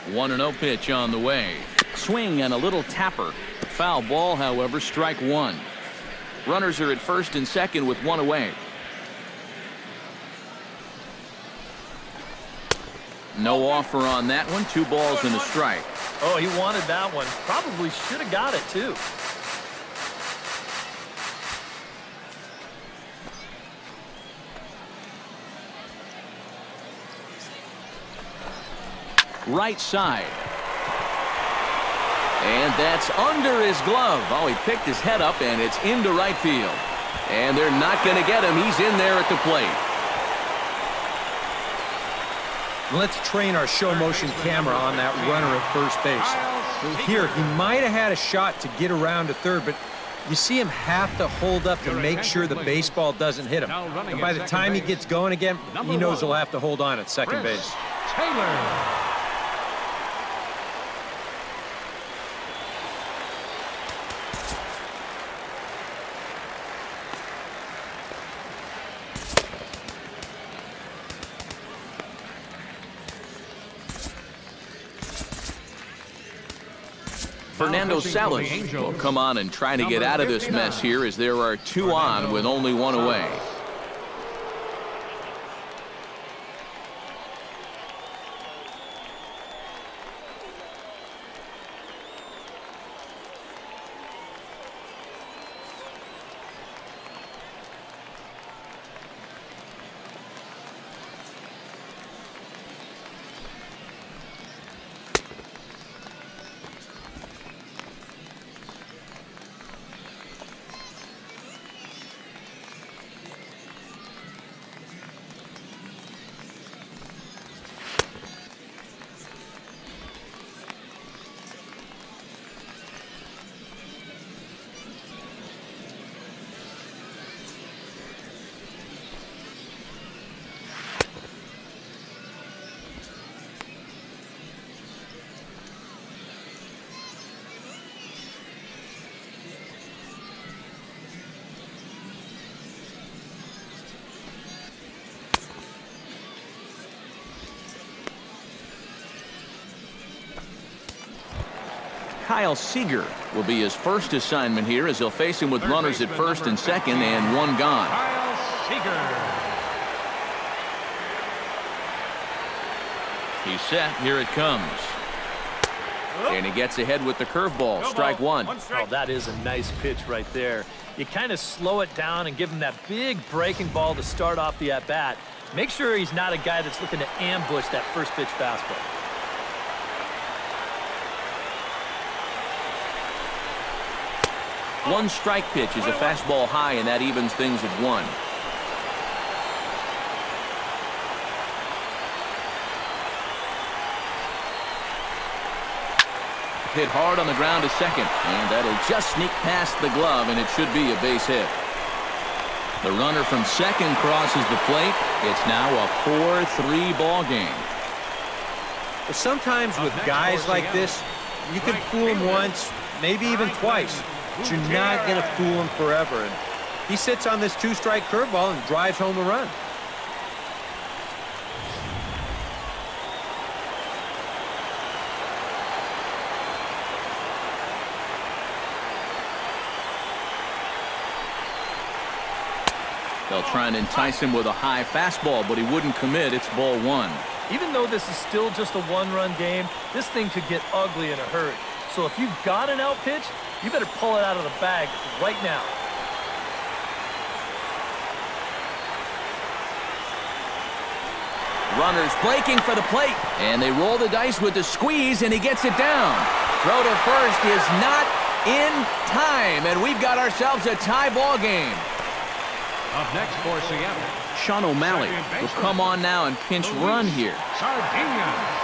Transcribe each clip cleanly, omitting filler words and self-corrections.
1-0 pitch on the way. Swing and a little tapper. Foul ball, however, strike one. Runners are at first and second with one away. No offer on that one. 2 balls and a strike. Oh, he wanted that one. Probably should have got it, too. Right side. And that's under his glove. Oh, he picked his head up, and it's into right field. And they're not going to get him. He's in there at the plate. Let's train our show motion camera on that runner at first base. Here, he might have had a shot to get around to third, but you see him have to hold up to make sure the baseball doesn't hit him. And by the time he gets going again, he knows he'll have to hold on at second base. Fernando Salas will come on and try to get out of this mess here as there are 2 on with only 1 away. Kyle Seager will be his first assignment here as they'll face him with runners at first and second and 1 gone. Kyle Seager. He's set. Here it comes. And he gets ahead with the curveball. Strike one. Oh, that is a nice pitch right there. You kind of slow it down and give him that big breaking ball to start off the at-bat. Make sure he's not a guy that's looking to ambush that first pitch fastball. One strike pitch is a fastball high, and that evens things at 1. Hit hard on the ground to second, and that'll just sneak past the glove, and it should be a base hit. The runner from second crosses the plate. It's now a 4-3 ball game. But sometimes with guys like this, you can fool them once, maybe even twice. But you're not going to fool him forever. And he sits on this 2-strike curveball and drives home a run. They'll try and entice him with a high fastball, but he wouldn't commit. It's ball 1. Even though this is still just a 1-run game, this thing could get ugly in a hurry. So if you've got an out pitch, you better pull it out of the bag right now. Runners breaking for the plate, and they roll the dice with the squeeze, and he gets it down. Throw to first is not in time, and we've got ourselves a tie ball game. Up next for Seattle, Sean O'Malley will come on now and pinch run here. Sardinia.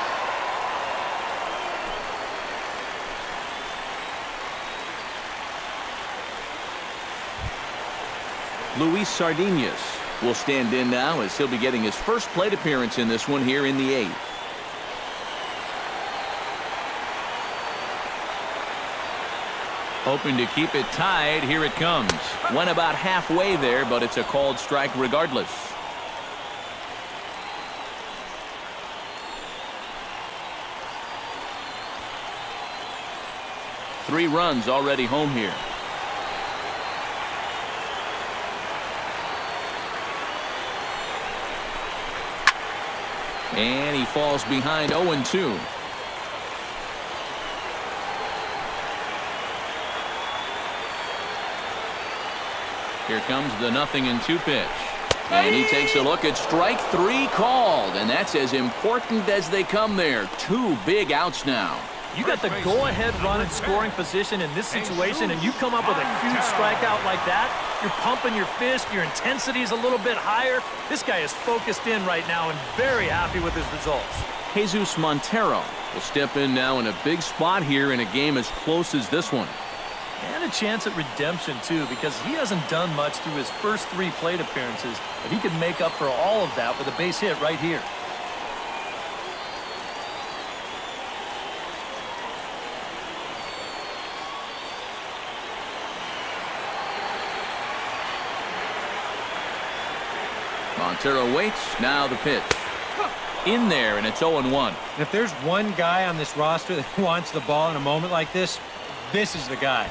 Luis Sardinas will stand in now as he'll be getting his first plate appearance in this one here in the 8th. Hoping to keep it tied. Here it comes. Went about halfway there, but it's a called strike regardless. 3 runs already home here. And he falls behind 0-2. Here comes the 0-2 pitch. And he takes a look at strike 3 called. And that's as important as they come there. 2 big outs now. You got the go-ahead run in scoring position in this situation, and you come up with a huge strikeout like that. You're pumping your fist. Your intensity is a little bit higher. This guy is focused in right now and very happy with his results. Jesus Montero will step in now in a big spot here in a game as close as this one. And a chance at redemption, too, because he hasn't done much through his first 3 plate appearances, but he could make up for all of that with a base hit right here. Montero waits. Now the pitch. In there, and it's 0-1. And if there's one guy on this roster that wants the ball in a moment like this, this is the guy.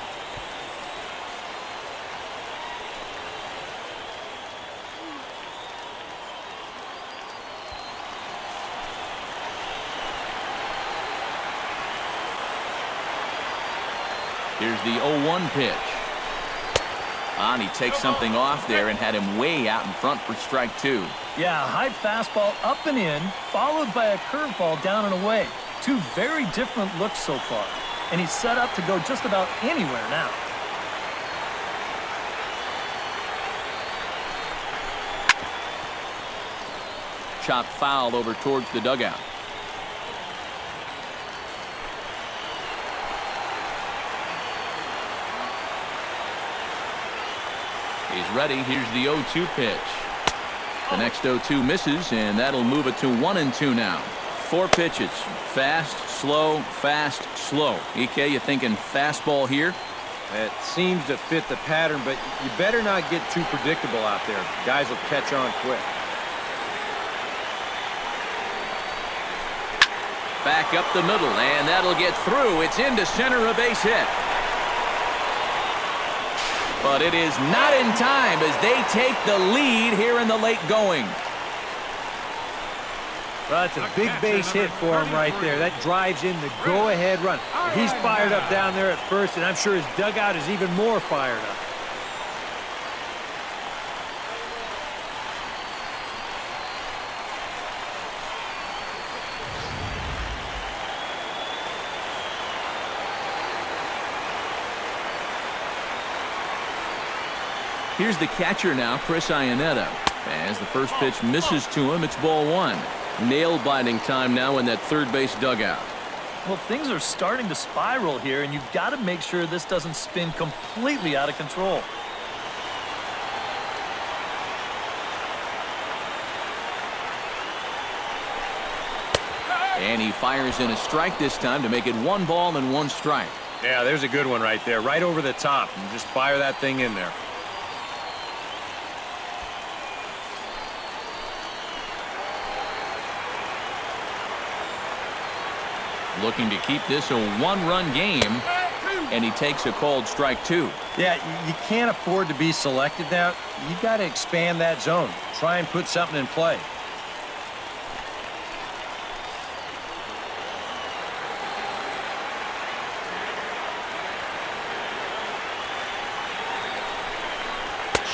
Here's the 0-1 pitch. And he takes something off there and had him way out in front for strike 2. Yeah, high fastball up and in, followed by a curveball down and away. 2 very different looks so far. And he's set up to go just about anywhere now. Chopped foul over towards the dugout. He's ready. Here's the 0-2 pitch. The next 0-2 misses, and that'll move it to 1-2 now. 4 pitches. Fast, slow, fast, slow. EK, you thinking fastball here? It seems to fit the pattern, but you better not get too predictable out there. Guys will catch on quick. Back up the middle, and that'll get through. It's into center, a base hit. But it is not in time as they take the lead here in the late going. Well, that's a big base hit for him right there. That drives in the go-ahead run. He's fired up down there at first, and I'm sure his dugout is even more fired up. Here's the catcher now, Chris Iannetta. As the first pitch misses to him, it's ball 1. Nail-biting time now in that third base dugout. Well, things are starting to spiral here, and you've got to make sure this doesn't spin completely out of control. And he fires in a strike this time to make it 1 ball and 1 strike. Yeah, there's a good one right there, right over the top. And just fire that thing in there. Looking to keep this a 1-run game, and he takes a called strike 2. Yeah, you can't afford to be selected now. You got to expand that zone. Try and put something in play.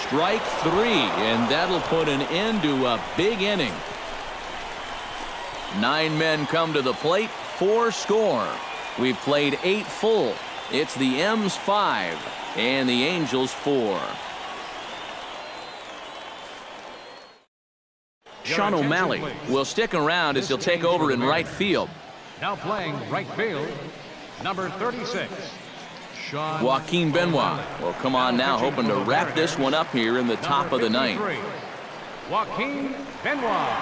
Strike 3, and that'll put an end to a big inning. 9 men come to the plate, 4 score. We've played 8 full. It's the M's 5 and the Angels 4. Sean O'Malley will stick around as he'll take over in right field. Now playing right field, number 36. Joaquin Benoit will come on now, hoping to wrap this one up here in the top of the 9th. Joaquin Benoit.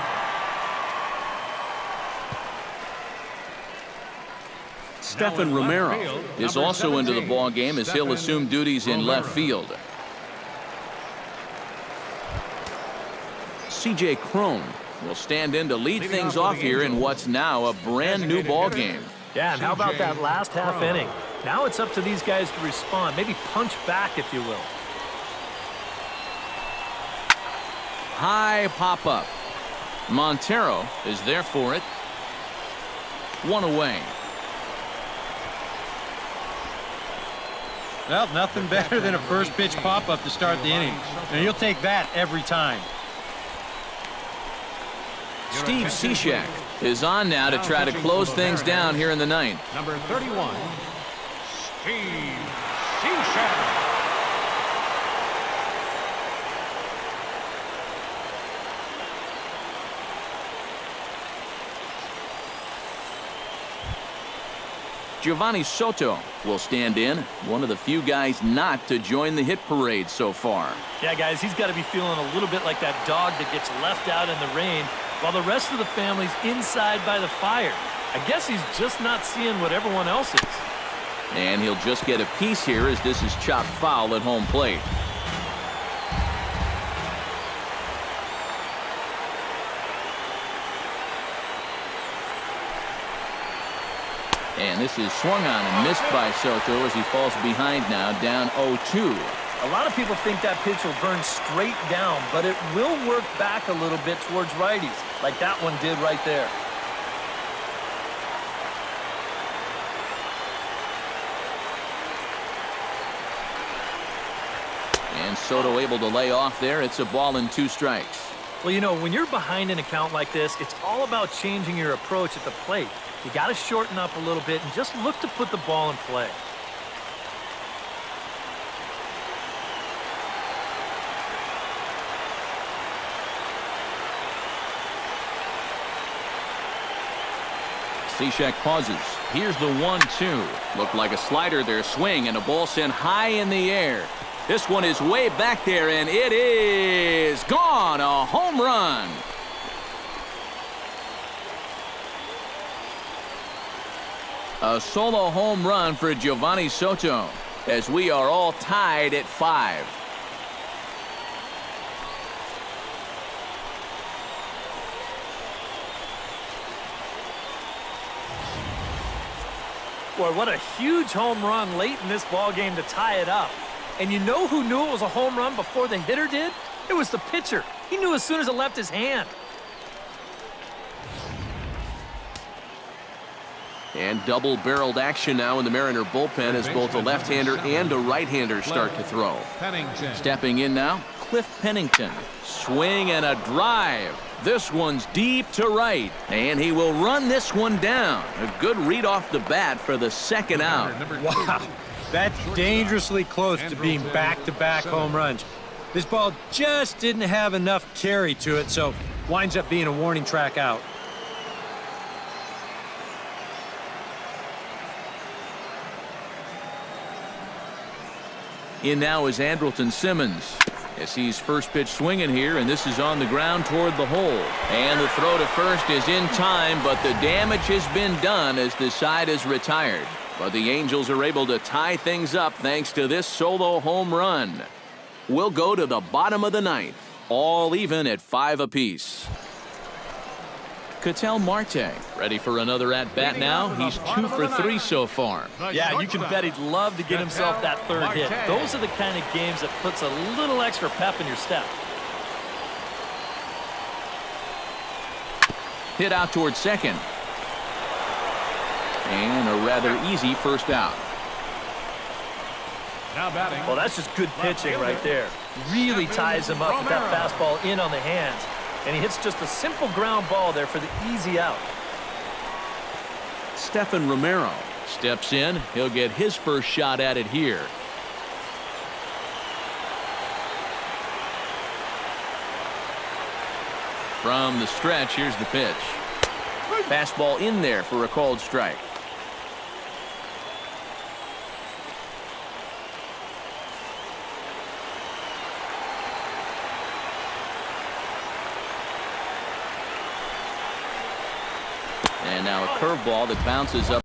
Stephen Romero is also into the ball game as he'll assume duties in left field. C.J. Cron will stand in to lead things off here in what's now a brand new ball game. Yeah, and how about that last half inning? Now it's up to these guys to respond. Maybe punch back, if you will. High pop-up. Montero is there for it. One away. Well, nothing better than a first pitch pop-up to start the inning. And you'll take that every time. Steve Cishek is on now to try to close things down here in the ninth. Number 31, Steve Cishek. Giovanni Soto will stand in, one of the few guys not to join the hit parade so far. Yeah, guys, he's got to be feeling a little bit like that dog that gets left out in the rain while the rest of the family's inside by the fire. I guess he's just not seeing what everyone else is. And he'll just get a piece here as this is chopped foul at home plate. And this is swung on and missed by Soto as he falls behind now, down 0-2. A lot of people think that pitch will burn straight down, but it will work back a little bit towards righties, like that one did right there. And Soto able to lay off there. It's a ball and 2 strikes. Well, you know, when you're behind an account like this, it's all about changing your approach at the plate. You got to shorten up a little bit and just look to put the ball in play. Cishek pauses. Here's the 1-2. Looked like a slider there, swing, and a ball sent high in the air. This one is way back there, and it is gone. A home run. A solo home run for Giovanni Soto as we are all tied at 5. Boy, what a huge home run late in this ball game to tie it up. And you know who knew it was a home run before the hitter did? It was the pitcher. He knew as soon as it left his hand. And double-barreled action now in the Mariner bullpen as both a left-hander and a right-hander start to throw. Pennington. Stepping in now, Cliff Pennington. Swing and a drive. This one's deep to right, and he will run this one down. A good read off the bat for the second out. Wow, that's dangerously close to being back-to-back home runs. This ball just didn't have enough carry to it, so winds up being a warning track out. In now is Andrelton Simmons as he's first pitch swinging here, and this is on the ground toward the hole. And the throw to first is in time, but the damage has been done as the side is retired. But the Angels are able to tie things up thanks to this solo home run. We'll go to the bottom of the ninth, all even at 5 apiece. Ketel Marte ready for another at-bat now. He's 2 for 3 so far. Yeah, you can bet he'd love to get himself that third hit. Those are the kind of games that puts a little extra pep in your step. Hit out towards second. And a rather easy first out. Now batting. Well, that's just good pitching right there. Really ties him up with that fastball in on the hands. And he hits just a simple ground ball there for the easy out. Stephen Romero steps in. He'll get his first shot at it here. From the stretch, here's the pitch. Fastball in there for a called strike. And now a curveball that bounces up.